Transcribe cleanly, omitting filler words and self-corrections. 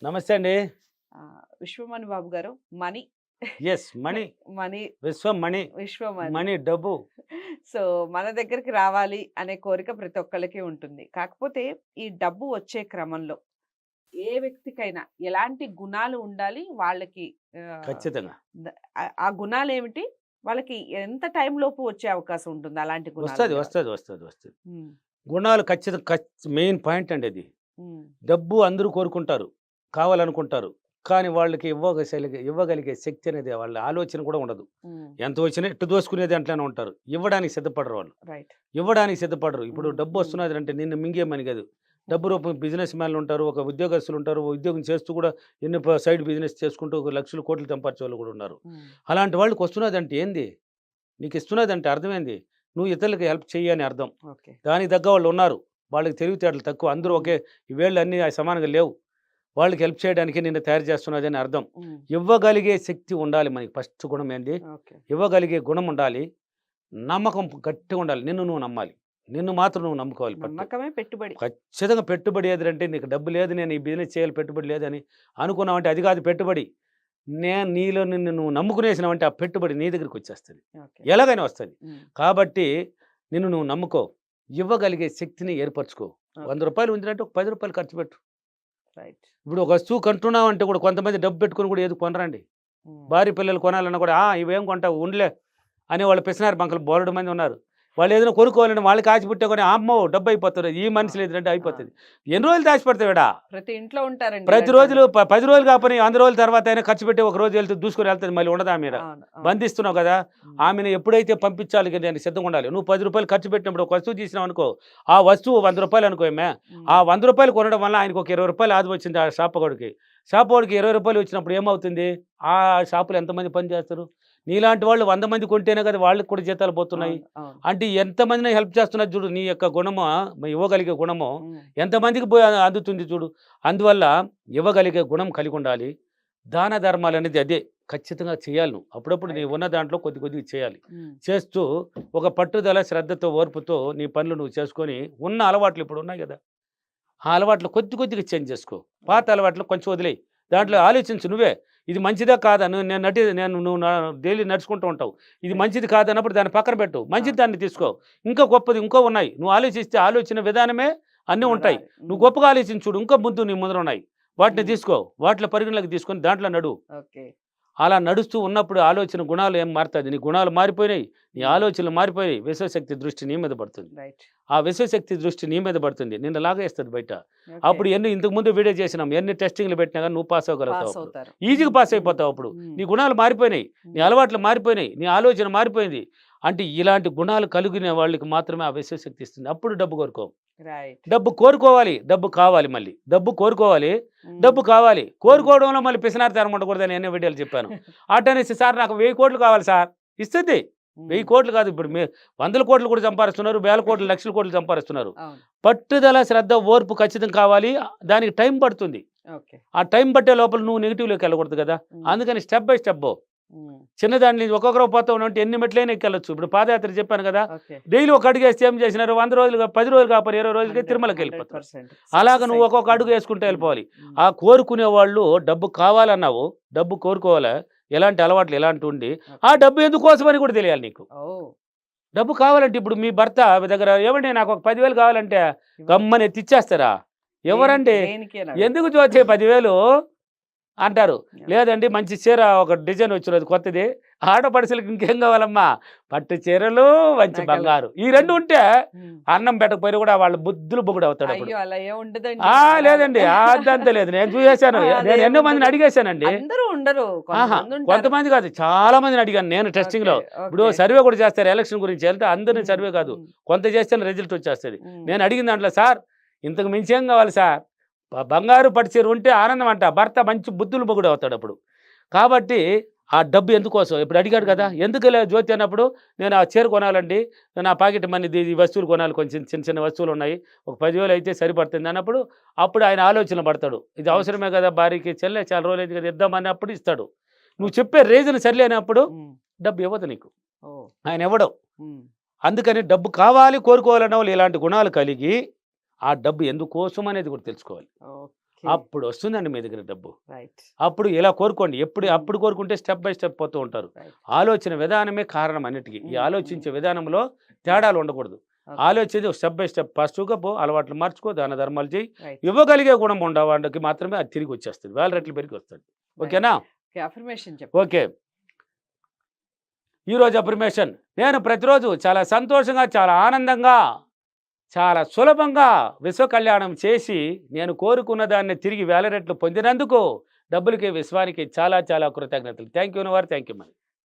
నమస్తే అండి. విశ్వమణి బాబు గారు మనీ యెస్. మనీ. మనీ విశ్వం మణి. విశ్వమణి. మనీ డబ్బు. సో మన దగ్గరికి రావాలి అనే కోరిక ప్రతి ఒక్కళ్ళకి ఉంటుంది. కాకపోతే ఈ డబ్బు వచ్చే క్రమంలో ఏ వ్యక్తికైనా ఎలాంటి గుణాలు ఉండాలి వాళ్ళకి? ఆహ్, ఖచ్చితంగా. ఆ గుణాలేమిటి? వాళ్ళకి ఎంత టైం లోపు వచ్చే అవకాశం ఉంటుంది అలాంటి గుణాలు వస్తది. ఉండేవాళ్ళు? వస్తది. వస్తది. వస్తది. హ్మ్. గుణాలు మెయిన్ పాయింట్ అండి అది. హ్మ్. డబ్బు అందరూ కోరుకుంటారు. కావాలనుకుంటారు. కానీ వాళ్ళకి ఇవ్వగలిగే శక్తి అనేది వాళ్ళ ఆలోచన కూడా ఉండదు. హ్మ్. ఎంత వచ్చినా ఇట్టు దోసుకునేది అంట్లోనే ఉంటారు. ఇవ్వడానికి సిద్ధపడరు వాళ్ళు. రైట్. ఇవ్వడానికి సిద్ధపడరు. ఇప్పుడు హ్మ్. డబ్బు హ్మ్. వస్తున్నదంటే నిన్ను మింగేయమని కాదు. డబ్బు రూపం బిజినెస్ మ్యాన్‌లు ఉంటారు. ఒక ఉద్యోగస్తులు ఉంటారు. ఉద్యోగం చేస్తూ కూడా సైడ్ బిజినెస్ చేసుకుంటూ ఒక లక్షలు, కోట్లు సంపాదించేవాళ్ళు కూడా ఉన్నారు. హ్మ్. అలాంటి వాళ్ళకి వస్తున్నదంటే ఏంది? నీకిస్తున్నదంటే అర్థమేంది? నువ్వు ఇతరులకి హెల్ప్ చెయ్యి అని అర్థం. ఓకే. దానికి తగ్గ వాళ్ళున్నారు. వాళ్ళకి తెలివితేటలు తక్కువ. అందరూ హ్మ్. ఒకే ఈ వేళ్ళన్నీ సమానంగా లేవు. వాళ్ళకి హెల్ప్ చేయడానికి నిన్ను తయారు చేస్తున్నదని అర్థం. హ్మ్. ఇవ్వగలిగే శక్తి ఉండాలి మనకి. ఫస్ట్ గుణం ఏంది? ఓకే. ఇవ్వగలిగే గుణం ఉండాలి. నమ్మకం గట్టిగా ఉండాలి. నిన్ను నువ్వు నమ్మాలి. నిన్ను మాత్రం నువ్వు నమ్ముకోవాలి పట్టు. నమ్మకమే పెట్టుబడి. ఖచ్చితంగా పెట్టుబడి ఏదంటే నీకు డబ్బు లేదు, నేను ఈ బిజినెస్ చేయాలి పెట్టుబడి లేదని అనుకున్నావంటే అది కాదు పెట్టుబడి. నీలో నిన్ను నువ్వు నమ్ముకునేసినావంటే ఆ పెట్టుబడి నీ దగ్గరికొచ్చేస్తది. ఓకే. ఎలాగైనా వస్తది. హ్మ్. కాబట్టి నిన్ను నువ్వు నమ్ముకో. ఇవ్వగలిగే శక్తిని ఏర్పరచుకో. రూ. ఓకే. 100 ఉంచినట్టు ఒక రూ. 10 ఖర్చు పెట్టు. రైట్. ఇప్పుడు ఒక వస్తువు కొంటున్నావంటే కూడా కొంతమంది డబ్బు పెట్టుకొని కూడా ఏది కొనరండి. హ్మ్. భార్య పిల్లలు కొనాలన్నా కూడా ఇవేం కొంటావు ఉండలే అనేవాళ్ళు పిసినారి బంకలు బోలెడు మంది ఉన్నారు. వాళ్ళు ఏదైనా కొనుక్కోవాలని వాళ్ళకి ఆశ పుట్టే కొని అమ్మో డబ్బు అయిపోతుంది. ఈ ఆ! మనిషిలో ఎదురంటే ఆ! అయిపోతుంది. ఎన్ని రోజులు దాచిపెడతావిడా? ప్రతి ఇంట్లో ఉంటారండి ప్రతి ఇలాంటోళ్ళు. రోజులు 10 రోజులు కాకపోయినా 100 రోజుల తర్వాత అయినా ఖర్చు పెట్టి ఒక రోజు వెళ్తే దూసుకొని వెళ్తది. మళ్ళీ ఉండదు ఆమె ఈడ. అవును. అవును. బంధిస్తున్నావు కదా! హ్మ్. ఆమెను ఎప్పుడైతే పంపించాలి దానికి సిద్ధంగా ఉండాలి. నువ్వు రూ. 10 ఖర్చు పెట్టినప్పుడు ఒక వస్తువు తీసినావనుకో, ఆ వస్తువు రూ. 100 అనుకో ఆ హ్మ్. రూ. 100 కొనడం వల్ల ఆయనకు ఒక రూ. 20 ఆదా వచ్చింది ఆ షాపకోడికి. షాపోడికి రూ. 20 వచ్చినప్పుడు ఏమవుతుంది? ఆ షాపులో ఎంతమంది పని చేస్తారు? నీలాంటి వాళ్ళు 100 మంది కొంటేనే కదా వాళ్ళకి కూడా జీతాలు పోతున్నాయి. అవును. అవును. అంటే ఎంతమందిని హెల్ప్ చేస్తున్నది చూడు. నీ యొక్క గుణము ఇవ్వగలిగే గుణము హ్మ్. ఎంతమందికి అందుతుంది చూడు. అందువల్ల ఇవ్వగలిగే గుణం కలిగి ఉండాలి. దాన ధర్మాలనేది అదే. ఖచ్చితంగా చేయాలి నువ్వు. అప్పుడప్పుడు నీ రైట్. ఉన్న దాంట్లో కొద్ది కొద్దిగా చేయాలి. హ్మ్. చేస్తూ ఒక పట్టుదల, శ్రద్ధతో, ఓర్పుతో నీ పనులు నువ్వు చేసుకొని ఉన్న అలవాట్లు ఇప్పుడు ఉన్నాయి గదా! ఆ అలవాట్లు కొద్ది కొద్దిగా చేంజ్ చేసుకో. పాత రైట్. అలవాట్లు కొంచెం వదిలేయి. దాంట్లో హ్మ్. ఆలోచించు నువ్వే. ఇది మంచిదా కాదా? నువ్వు డైలీ నడుచుకుంటూ ఉంటావు. ఇది రైట్. మంచిది కాదన్నప్పుడు దాన్ని పక్కన పెట్టు. మంచిది అవును. దాన్ని తీసుకో. అవును. ఇంకా గొప్పది ఇంకో ఉన్నాయి. నువ్వు ఆలోచిస్తే ఆలోచన విధానమే అన్నీ ఉంటాయి. మారాలి. నువ్వు హ్మ్. గొప్పగా ఆలోచించి చూడు. ఇంకా నీ ముందర ఉన్నాయి. వాటిని హ్మ్. తీసుకో. వాటిలో పరిగణలోకి తీసుకొని దాంట్లో నడువు. ఓకే. అలా నడుస్తూ ఉన్నప్పుడు ఆలోచన గుణాలు ఏం మారతాది. నీ గుణాలు మారిపోయినాయి. నీ హ్మ్. ఆలోచనలు మారిపోయినాయి. విశ్వశక్తి దృష్టి నీ మీద పడుతుంది. రైట్. ఆ విశ్వశక్తి దృష్టి నీ మీద పడుతుంది. నిన్ను లాగేస్తది బయట. ఓకే. అప్పుడు ఇంతకుముందు వీడియో చేసినాం. ఎన్ని టెస్టింగ్‌లు పెట్టినా గాని నువ్వు పాస్ అవ్వగలుగుతావు పాస్ అప్పుడు. అవుతారు. ఈజీగా హ్మ్. పాస్ హ్మ్. అయిపోతావు అప్పుడు. హ్మ్. నీ గుణాలు మారిపోయినాయి. నీ హ్మ్. అలవాట్లు మారిపోయినాయి. నీ ఆలోచన మారిపోయింది. అంటే ఇలాంటి గుణాలు కలిగిన వాళ్ళకి మాత్రమే ఆ విశ్వశక్తి ఇస్తుంది. అప్పుడు డబ్బు కోరుకో. రైట్. డబ్బు కోరుకోవాలి. డబ్బు కావాలి మళ్ళీ. డబ్బు కోరుకోవాలి. హ్మ్. డబ్బు కావాలి. హ్మ్. కోరుకోవడంలో మళ్ళీ పిసినారితనం ఉండకూడదని ఎన్నో వీడియోలు చెప్పాను. అటనేసి సార్ నాకు 1000 కోట్లు కావాలి సార్. ఇస్తది. హ్మ్. 1000 కోట్లు కాదు ఇప్పుడు వందల కోట్లు కూడా సంపాదిస్తున్నారు. వేల కోట్లు, లక్షల కోట్లు సంపాదిస్తున్నారు. అవును. పట్టుదల, శ్రద్ధ, ఓర్పు ఖచ్చితం కావాలి. దానికి టైం పడుతుంది. ఓకే. ఆ టైం పట్టే లోపల నువ్వు నెగెటివ్‌లోకి వెళ్ళకూడదు కదా! హ్మ్. అందుకని స్టెప్ బై స్టెప్ పో. హ్మ్. చిన్నదాని నుంచి ఒక్కొక్కరు పోతా ఉన్నావంటే ఎన్ని మెట్లైనా ఎక్కెళ్ళొచ్చు. ఇప్పుడు పాదయాత్ర చెప్పాను కదా! ఓకే. డైలీ ఒక అడుగేస్తే ఏం చేసినారు 100 రోజులుగా 10 రోజులు కాకపోయినా 20 రోజులకే 100, తిరుమలకెళ్ళిపోతున్నారు. 100% అలాగ సక్సెస్ నువ్వు ఒక్కొక్క అడుగు వేసుకుంటూ హ్మ్. వెళ్ళిపోవాలి. హ్మ్. ఆ కోరుకునే వాళ్ళు డబ్బు కావాలన్నావు, డబ్బు కోరుకోవాలా, ఎలాంటి అలవాట్లు ఎలాంటివుండి, ఆ ఓకే. డబ్బు ఎందుకోసమని కూడా తెలియాలి నీకు. ఓహ్! డబ్బు కావాలంటే ఇప్పుడు మీ భర్త మీ దగ్గర ఏవండీ నాకు ఒక 10,000 కావాలంటే ఇవ్వరు. గమ్మని ఎత్తిచ్చేస్తారా? ఇవ్వరండి. దేనికి అని అడుగుతారు. ఎందుకు జోచే 10,000 అంటారు. యాహ్! లేదండి మంచి చీర ఒక డిజైన్ వచ్చినది కొత్తది. ఆడపడుచులకి ఇంకేం కావాలమ్మా? పట్టు చీరలు, మంచి నగలు. బంగారు. ఈ 2 హ్మ్. ఉంటే హ్మ్. అన్నం పెట్టకపోయినా కూడా వాళ్ళ బుద్ధులు బొగుడవుతాడప్పుడు. అయ్యో! అలా ఏం ఉండదండి. లేదండి. అదంతా లేదు. నేను చూసేసాను. నేను అదేం ఎన్నో మందిని ఉండదు. అడిగేశానండి. అందరూ ఉండరు. ఆహా! కొంతమందుంటారు. కొంతమంది కాదు. చాలా మందిని అడిగాను నేను ఓకే. టెస్టింగ్‌లో. ఇప్పుడు ఓకే. సర్వే కూడా చేస్తారు ఎలక్షన్ గురించి. ఎళ్తే అందరిని హ్మ్. సర్వే కాదు. హ్మ్. కొంత చేస్తేనే రిజల్ట్ వచ్చేస్తది. హ్మ్. నేను అడిగిన దాంట్లో సార్ ఇంతకు మించి ఏం కావాలి సార్? బంగారు పట్టు చీర ఉంటే ఆనందం అంట. భర్త మంచి బుద్ధులు మొగుడవుతాడప్పుడు. కాబట్టి ఆ డబ్బు ఎందుకోసం? ఇప్పుడు అడిగాడు కదా! హ్మ్. ఎందుకులే జ్యోతి అన్నప్పుడు నేను ఆ చీర కొనాలండి. నా పాకెట్ మనీది ఈ వస్తువులు కొనాలి కొంచెం చిన్న చిన్న వస్తువులున్నాయి. ఒక 10,000 అయితే సరిపడుతుంది అన్నప్పుడు అప్పుడు ఆయన ఆలోచనలో పడతాడు. ఇది రైట్. అవసరమే కదా! భార్యకి చెల్లె చాలా రోజులైంది కదా! ఇద్దామన్నప్పుడు ఇస్తాడు. నువ్వు ఓకే. చెప్పే రీజన్ సరిలేనప్పుడు హ్మ్. డబ్బు ఇవ్వదు నీకు. ఓహ్! ఆయన ఇవ్వడు. హ్మ్. అందుకని డబ్బు కావాలి, కోరుకోవాలన్న వాళ్ళు ఇలాంటి గుణాలు కలిగి, ఆ డబ్బు ఎందుకోసం అనేది కూడా తెలుసుకోవాలి. ఓకే. అప్పుడు వస్తుందండి మీ దగ్గర డబ్బు. రైట్. అప్పుడు ఇలా కోరుకోండి. అప్పుడు కోరుకుంటే స్టెప్ బై స్టెప్ పోతూ ఉంటారు. రైట్. ఆలోచన విధానమే కారణం అన్నిటికీ. ఈ ఆలోచించే విధానంలో తేడాలు ఉండకూడదు. ఆలోచించి స్టెప్ బై స్టెప్ పాజిటివ్‌గా పో, అలవాట్లు మార్చుకో, దాన ధర్మాలు చెయ్యి. రైట్. ఇవ్వగలిగే గుణం ఉండేవాడికి మాత్రమే అది తిరిగి వచ్చేస్తుంది. వేల రెట్లు పెరిగి వస్తుంది. ఓకేనా? అఫర్మేషన్ చెప్పండి. ఓకే. ఈరోజు అఫర్మేషన్. నేను ప్రతిరోజు చాలా సంతోషంగా, చాలా ఆనందంగా, చాలా సులభంగా విశ్వ కళ్యాణం చేసి నేను కోరుకున్న దాన్ని తిరిగి వేల రెట్లు పొందినందుకు డబ్బులకి, విశ్వానికి చాలా చాలా కృతజ్ఞతలు. థ్యాంక్ యూ అన్నవారు. థ్యాంక్ యూ మరి.